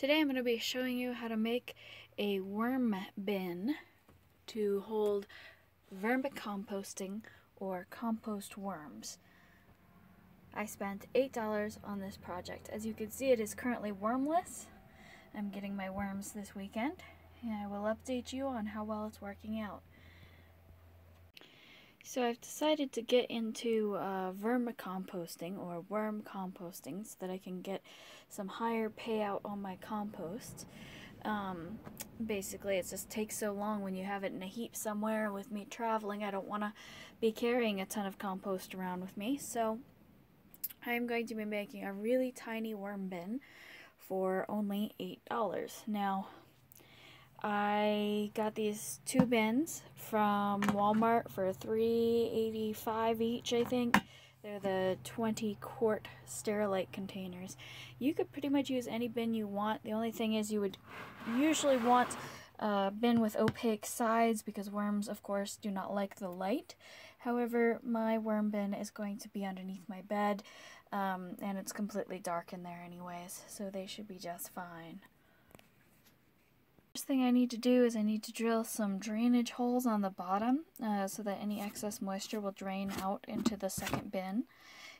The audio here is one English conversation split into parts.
Today I'm going to be showing you how to make a worm bin to hold vermicomposting or compost worms. I spent $8 on this project. As you can see, it is currently wormless. I'm getting my worms this weekend, and I will update you on how well it's working out. So I've decided to get into vermicomposting or worm composting so that I can get some higher payout on my compost. Basically, it just takes so long when you have it in a heap somewhere. With me traveling, I don't want to be carrying a ton of compost around with me, so I'm going to be making a really tiny worm bin for only $8. Now, I got these two bins from Walmart for $3.85 each, I think. They're the 20-quart Sterilite containers. You could pretty much use any bin you want. The only thing is you would usually want a bin with opaque sides because worms, of course, do not like the light. However, my worm bin is going to be underneath my bed, and it's completely dark in there anyways, so they should be just fine. First thing I need to do is I need to drill some drainage holes on the bottom so that any excess moisture will drain out into the second bin.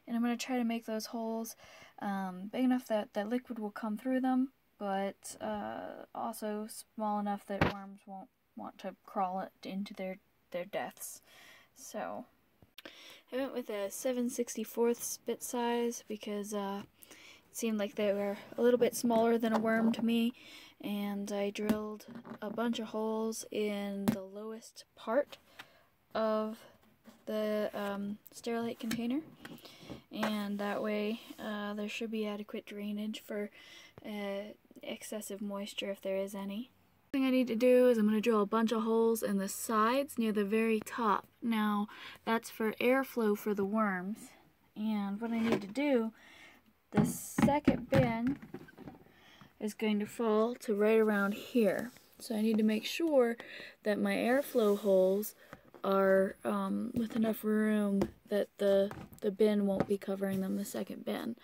And I'm going to try to make those holes big enough that liquid will come through them, but also small enough that worms won't want to crawl it into their deaths. So I went with a 7/64 bit size because it seemed like they were a little bit smaller than a worm to me, and I drilled a bunch of holes in the lowest part of the Sterilite container, and that way there should be adequate drainage for excessive moisture if there is any. The thing I need to do is I'm going to drill a bunch of holes in the sides near the very top. Now that's for airflow for the worms, and what I need to do, the second bin is going to fall to right around here. So I need to make sure that my airflow holes are with enough room that the bin won't be covering them, the second bin.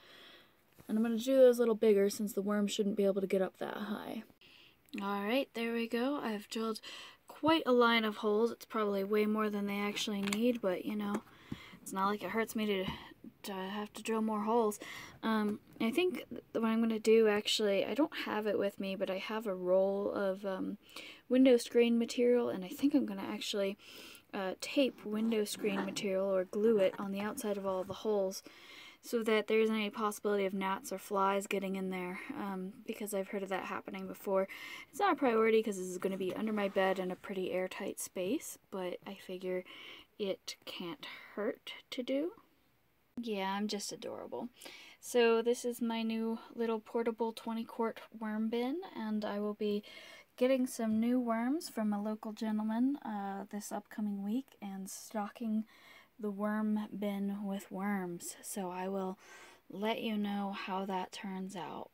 And I'm going to do those a little bigger since the worms shouldn't be able to get up that high. Alright, there we go. I've drilled quite a line of holes. It's probably way more than they actually need, but you know, it's not like it hurts me to have to drill more holes. I think what I'm going to do, actually, I don't have it with me, but I have a roll of window screen material, and I think I'm going to actually tape window screen material or glue it on the outside of all the holes so that there isn't any possibility of gnats or flies getting in there, because I've heard of that happening before. It's not a priority because this is going to be under my bed in a pretty airtight space, but I figure it can't hurt to do. Yeah, I'm just adorable. So this is my new little portable 20-quart worm bin, and I will be getting some new worms from a local gentleman this upcoming week and stocking the worm bin with worms. So I will let you know how that turns out.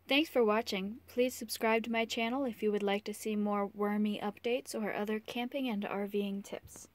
Thanks for watching. Please subscribe to my channel if you would like to see more wormy updates or other camping and RVing tips.